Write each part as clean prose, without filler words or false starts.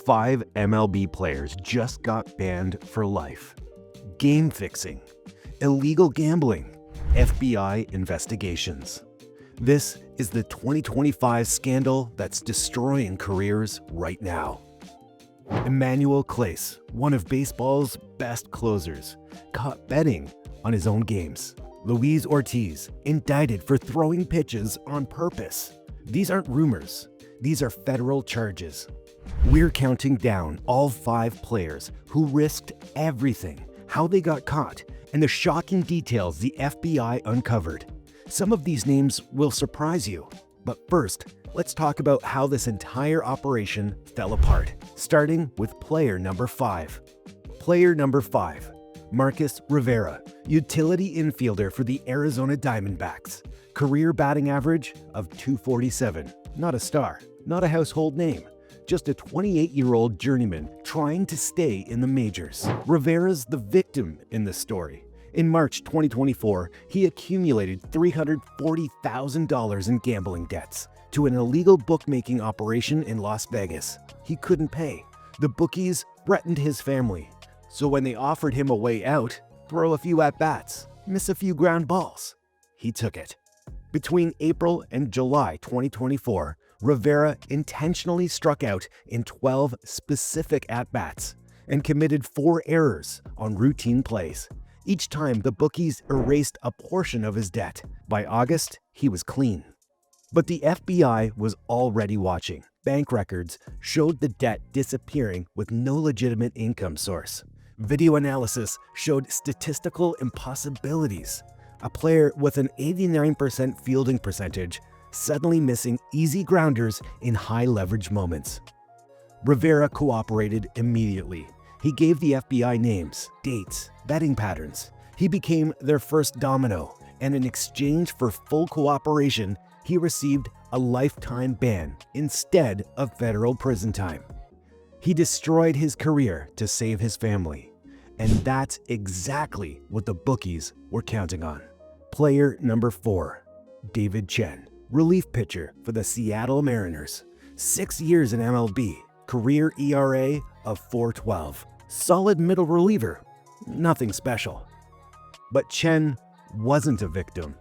5 MLB players just got banned for life. Game fixing, illegal gambling, FBI investigations. This is the 2025 scandal that's destroying careers right now. Emmanuel Clase, one of baseball's best closers, caught betting on his own games. Luis Ortiz, indicted for throwing pitches on purpose. These aren't rumors, these are federal charges. We're counting down all 5 players who risked everything, how they got caught, and the shocking details the FBI uncovered. Some of these names will surprise you, but first, let's talk about how this entire operation fell apart, starting with player number 5. Player number 5, Marcus Rivera, utility infielder for the Arizona Diamondbacks. Career batting average of .247. Not a star, not a household name, just a 28-year-old journeyman trying to stay in the majors. Rivera's the victim in this story. In March 2024, he accumulated $340,000 in gambling debts to an illegal bookmaking operation in Las Vegas. He couldn't pay. The bookies threatened his family. So when they offered him a way out, throw a few at-bats, miss a few ground balls, he took it. Between April and July 2024, Rivera intentionally struck out in 12 specific at-bats and committed 4 errors on routine plays. Each time, the bookies erased a portion of his debt. By August, he was clean. But the FBI was already watching. Bank records showed the debt disappearing with no legitimate income source. Video analysis showed statistical impossibilities. A player with an 89% fielding percentage suddenly missing easy grounders in high-leverage moments. Rivera cooperated immediately. He gave the FBI names, dates, betting patterns. He became their first domino, and in exchange for full cooperation, he received a lifetime ban instead of federal prison time. He destroyed his career to save his family, and that's exactly what the bookies were counting on. Player number 4, David Chen, relief pitcher for the Seattle Mariners. 6 years in MLB, career ERA of .412. Solid middle reliever, nothing special. But Chen wasn't a victim.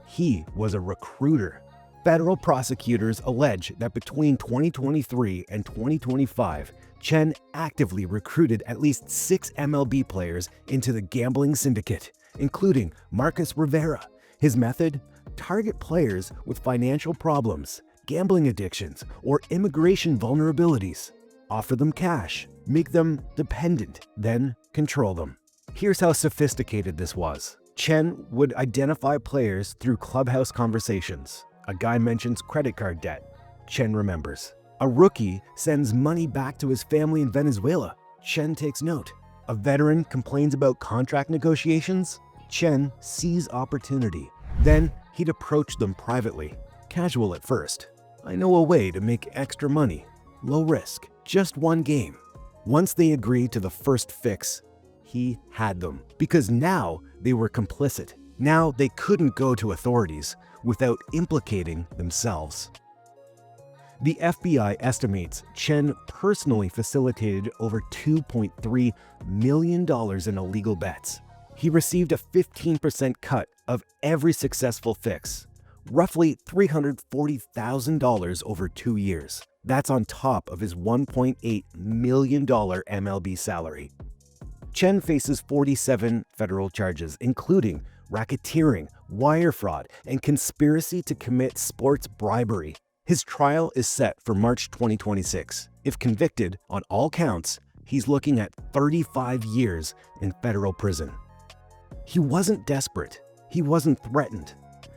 He was a recruiter. Federal prosecutors allege that between 2023 and 2025, Chen actively recruited at least 6 MLB players into the gambling syndicate, including Marcus Rivera. His method? Target players with financial problems, gambling addictions, or immigration vulnerabilities. Offer them cash, make them dependent, then control them. Here's how sophisticated this was. Chen would identify players through clubhouse conversations. A guy mentions credit card debt. Chen remembers. A rookie sends money back to his family in Venezuela. Chen takes note. A veteran complains about contract negotiations. Chen sees opportunity. Then he'd approach them privately. Casual at first. I know a way to make extra money. Low risk. Just one game. Once they agreed to the first fix, he had them. Because now they were complicit. Now they couldn't go to authorities without implicating themselves. The FBI estimates Chen personally facilitated over $2.3 million in illegal bets. He received a 15% cut of every successful fix, roughly $340,000 over 2 years. That's on top of his $1.8 million MLB salary. Chen faces 47 federal charges, including racketeering, wire fraud, and conspiracy to commit sports bribery. His trial is set for March 2026. If convicted on all counts, he's looking at 35 years in federal prison. He wasn't desperate. He wasn't threatened.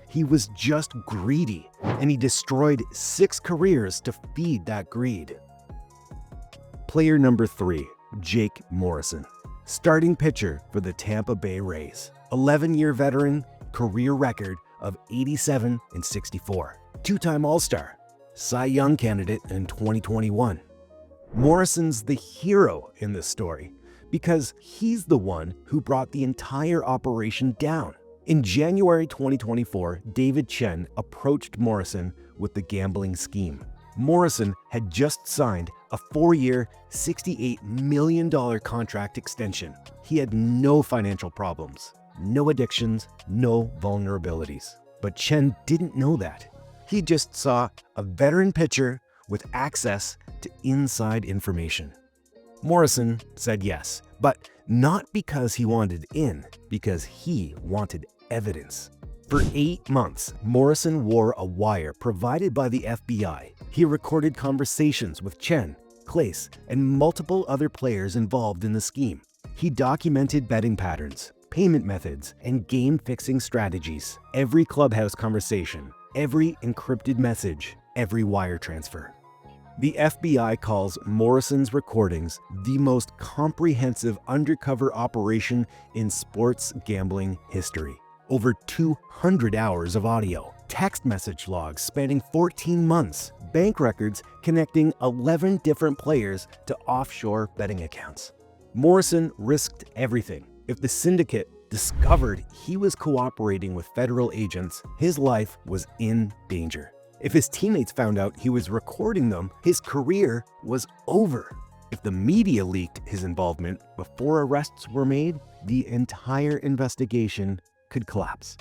He was just greedy, and he destroyed 6 careers to feed that greed. Player number 3, Jake Morrison, starting pitcher for the Tampa Bay Rays. 11-year veteran, career record of 87 and 64. 2-time All-Star, Cy Young candidate in 2021. Morrison's the hero in this story because he's the one who brought the entire operation down. In January 2024, David Chen approached Morrison with the gambling scheme. Morrison had just signed a 4-year, $68 million contract extension. He had no financial problems, no addictions, no vulnerabilities. But Chen didn't know that. He just saw a veteran pitcher with access to inside information. Morrison said yes, but not because he wanted in, because he wanted evidence. For 8 months, Morrison wore a wire provided by the FBI. He recorded conversations with Chen, Clase, and multiple other players involved in the scheme. He documented betting patterns, payment methods, and game-fixing strategies. Every clubhouse conversation, every encrypted message, every wire transfer. The FBI calls Morrison's recordings the most comprehensive undercover operation in sports gambling history. Over 200 hours of audio, text message logs spanning 14 months, bank records connecting 11 different players to offshore betting accounts. Morrison risked everything. If the syndicate discovered he was cooperating with federal agents, his life was in danger. If his teammates found out he was recording them, his career was over. If the media leaked his involvement before arrests were made, the entire investigation could collapse.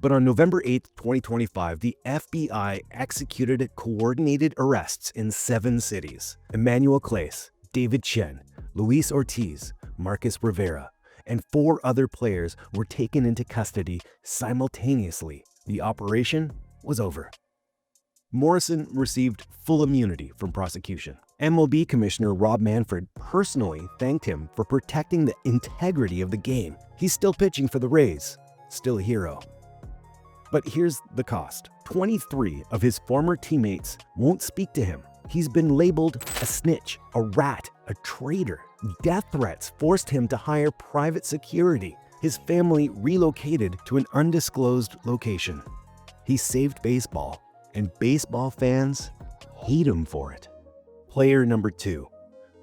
But on November 8, 2025, the FBI executed coordinated arrests in 7 cities. Emmanuel Clase, David Chen, Luis Ortiz, Marcus Rivera, and 4 other players were taken into custody simultaneously. The operation was over. Morrison received full immunity from prosecution. MLB Commissioner Rob Manfred personally thanked him for protecting the integrity of the game. He's still pitching for the Rays, still a hero. But here's the cost. 23 of his former teammates won't speak to him. He's been labeled a snitch, a rat, a traitor. Death threats forced him to hire private security. His family relocated to an undisclosed location. He saved baseball, and baseball fans hate him for it. Player number 2,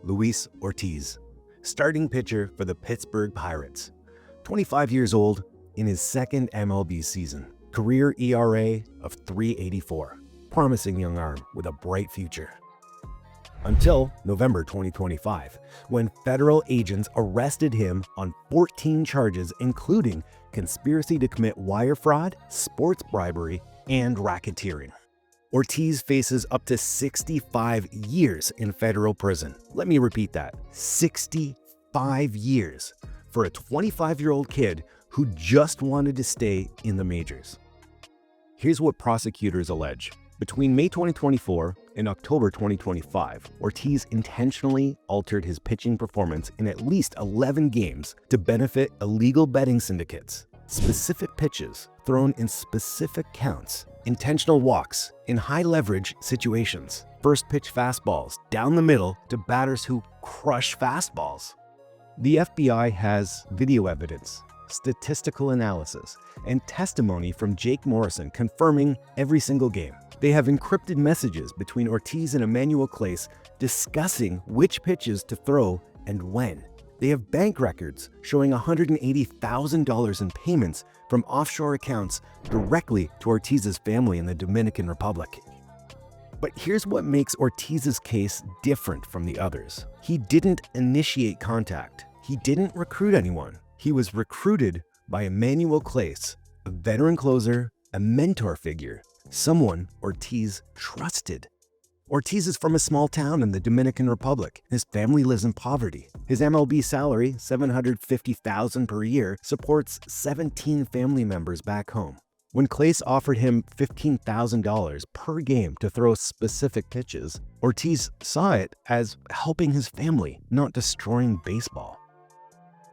Luis Ortiz, starting pitcher for the Pittsburgh Pirates. 25 years old, in his second MLB season. Career ERA of .384. Promising young arm with a bright future. Until November 2025, when federal agents arrested him on 14 charges, including conspiracy to commit wire fraud, sports bribery, and racketeering. Ortiz faces up to 65 years in federal prison. Let me repeat that, 65 years for a 25-year-old kid who just wanted to stay in the majors. Here's what prosecutors allege. Between May 2024 and October 2025, Ortiz intentionally altered his pitching performance in at least 11 games to benefit illegal betting syndicates. Specific pitches thrown in specific counts, intentional walks in high-leverage situations, first pitch fastballs down the middle to batters who crush fastballs. The FBI has video evidence, statistical analysis, and testimony from Jake Morrison confirming every single game. They have encrypted messages between Ortiz and Emmanuel Clase discussing which pitches to throw and when. They have bank records showing $180,000 in payments from offshore accounts directly to Ortiz's family in the Dominican Republic. But here's what makes Ortiz's case different from the others. He didn't initiate contact. He didn't recruit anyone. He was recruited by Emmanuel Clase, a veteran closer, a mentor figure, someone Ortiz trusted. Ortiz is from a small town in the Dominican Republic. His family lives in poverty. His MLB salary, $750,000 per year, supports 17 family members back home. When Clase offered him $15,000 per game to throw specific pitches, Ortiz saw it as helping his family, not destroying baseball.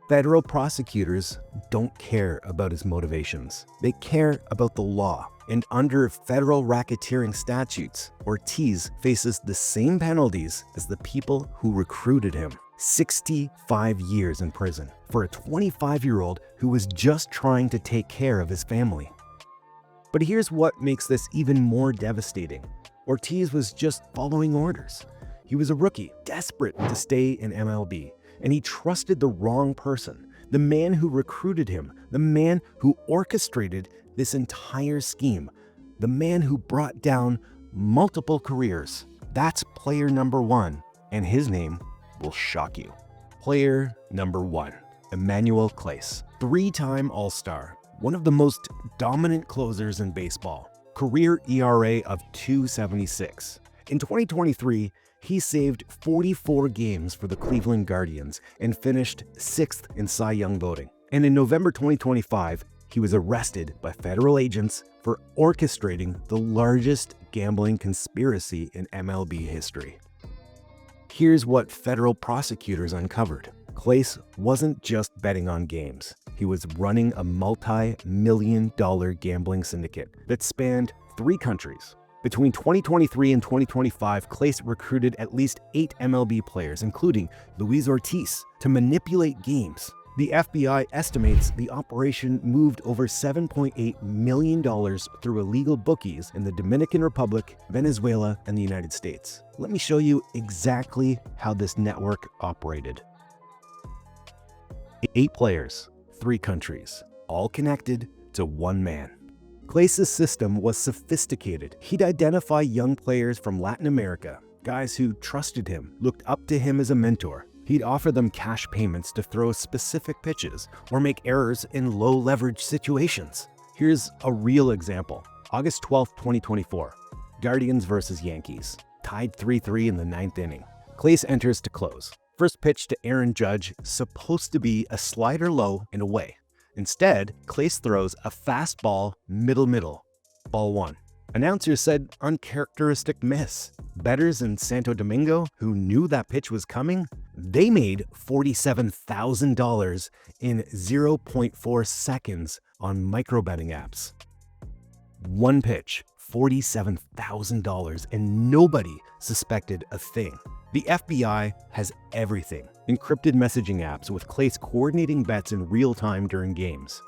Federal prosecutors don't care about his motivations. They care about the law. And under federal racketeering statutes, Ortiz faces the same penalties as the people who recruited him. 65 years in prison for a 25-year-old who was just trying to take care of his family. But here's what makes this even more devastating. Ortiz was just following orders. He was a rookie, desperate to stay in MLB. And he trusted the wrong person, the man who recruited him, the man who orchestrated this entire scheme, the man who brought down multiple careers. That's player number 1, and his name will shock you. Player number 1, Emmanuel Clase, 3-time All-Star, one of the most dominant closers in baseball, career ERA of 2.76. In 2023, he saved 44 games for the Cleveland Guardians and finished 6th in Cy Young voting. And in November 2025, he was arrested by federal agents for orchestrating the largest gambling conspiracy in MLB history. Here's what federal prosecutors uncovered. Clase wasn't just betting on games. He was running a multi-million-dollar gambling syndicate that spanned 3 countries. Between 2023 and 2025, Clase recruited at least 8 MLB players, including Luis Ortiz, to manipulate games. The FBI estimates the operation moved over $7.8 million through illegal bookies in the Dominican Republic, Venezuela, and the United States. Let me show you exactly how this network operated. 8 players, 3 countries, all connected to one man. Clase's system was sophisticated. He'd identify young players from Latin America, guys who trusted him, looked up to him as a mentor. He'd offer them cash payments to throw specific pitches or make errors in low-leverage situations. Here's a real example. August 12, 2024, Guardians versus Yankees, tied 3-3 in the 9th inning. Clase enters to close. First pitch to Aaron Judge, supposed to be a slider low and away. Instead, Clase throws a fastball middle, ball 1. Announcers said uncharacteristic miss. Bettors in Santo Domingo, who knew that pitch was coming, they made $47,000 in 0.4 seconds on micro-betting apps. One pitch, $47,000, and nobody suspected a thing. The FBI has everything. Encrypted messaging apps with Clase coordinating bets in real time during games.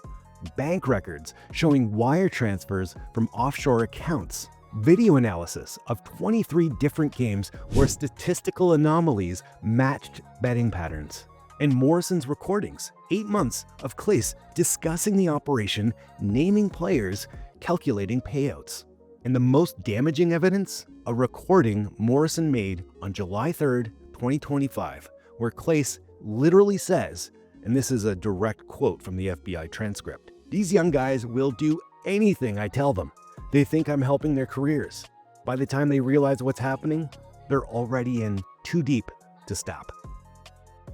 Bank records showing wire transfers from offshore accounts. Video analysis of 23 different games where statistical anomalies matched betting patterns. And Morrison's recordings, 8 months of Clase discussing the operation, naming players, calculating payouts. And the most damaging evidence? A recording Morrison made on July 3rd, 2025, where Clase literally says, and this is a direct quote from the FBI transcript, "These young guys will do anything I tell them. They think I'm helping their careers. By the time they realize what's happening, they're already in too deep to stop."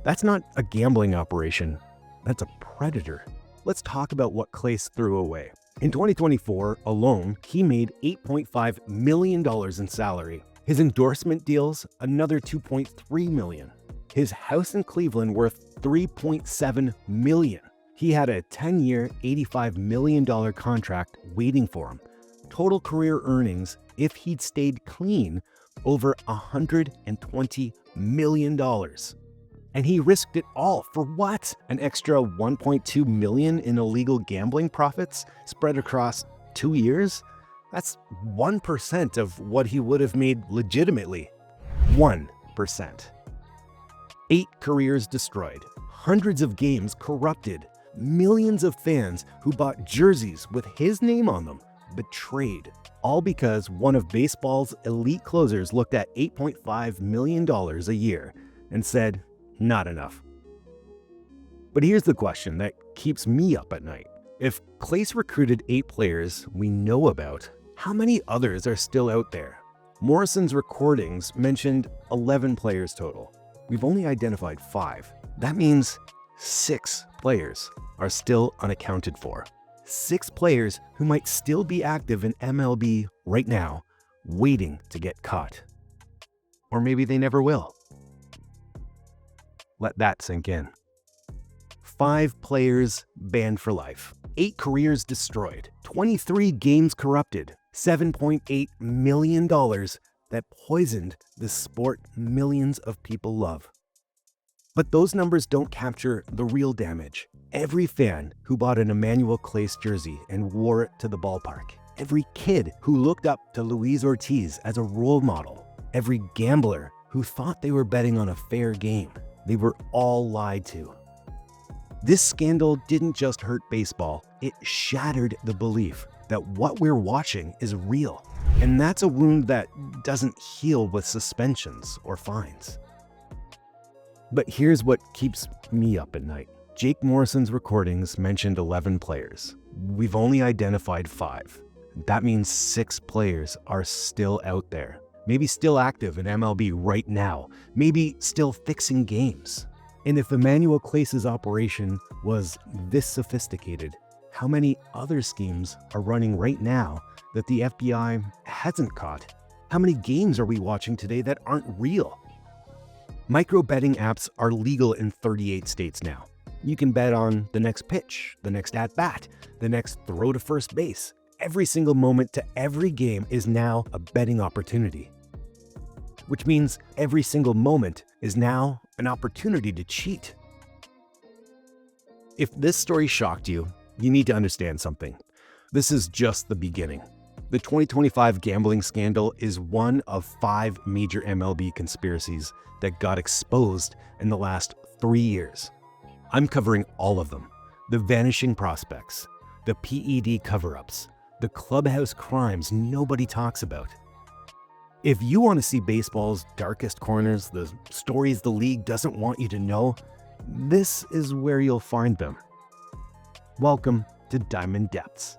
That's not a gambling operation, that's a predator. Let's talk about what Clase threw away. In 2024 alone, he made $8.5 million in salary. His endorsement deals, another $2.3 million. His house in Cleveland worth $3.7 million. He had a 10-year, $85 million contract waiting for him. Total career earnings, if he'd stayed clean, over $120 million. And he risked it all for what? An extra $1.2 million in illegal gambling profits spread across 2 years? That's 1% of what he would have made legitimately. 1%. 8 careers destroyed, hundreds of games corrupted, millions of fans who bought jerseys with his name on them betrayed, all because one of baseball's elite closers looked at $8.5 million a year and said, not enough. But here's the question that keeps me up at night. If Clase recruited 8 players we know about, how many others are still out there? Morrison's recordings mentioned 11 players total. We've only identified 5. That means 6 players are still unaccounted for. 6 players who might still be active in MLB right now, waiting to get caught. Or maybe they never will. Let that sink in. 5 players banned for life, 8 careers destroyed, 23 games corrupted, $7.8 million that poisoned the sport millions of people love. But those numbers don't capture the real damage. Every fan who bought an Emmanuel Clase jersey and wore it to the ballpark. Every kid who looked up to Luis Ortiz as a role model. Every gambler who thought they were betting on a fair game. They were all lied to. This scandal didn't just hurt baseball, it shattered the belief that what we're watching is real. And that's a wound that doesn't heal with suspensions or fines. But here's what keeps me up at night. Jake Morrison's recordings mentioned 11 players. We've only identified 5. That means 6 players are still out there. Maybe still active in MLB right now. Maybe still fixing games. And if Emmanuel Clase's operation was this sophisticated, how many other schemes are running right now that the FBI hasn't caught? How many games are we watching today that aren't real? Micro betting apps are legal in 38 states now. You can bet on the next pitch, the next at-bat, the next throw to first base. Every single moment to every game is now a betting opportunity, which means every single moment is now an opportunity to cheat. If this story shocked you, you need to understand something. This is just the beginning. The 2025 gambling scandal is one of 5 major MLB conspiracies that got exposed in the last 3 years. I'm covering all of them. The vanishing prospects, the PED cover-ups, the clubhouse crimes nobody talks about. If you want to see baseball's darkest corners, the stories the league doesn't want you to know, this is where you'll find them. Welcome to Diamond Depths.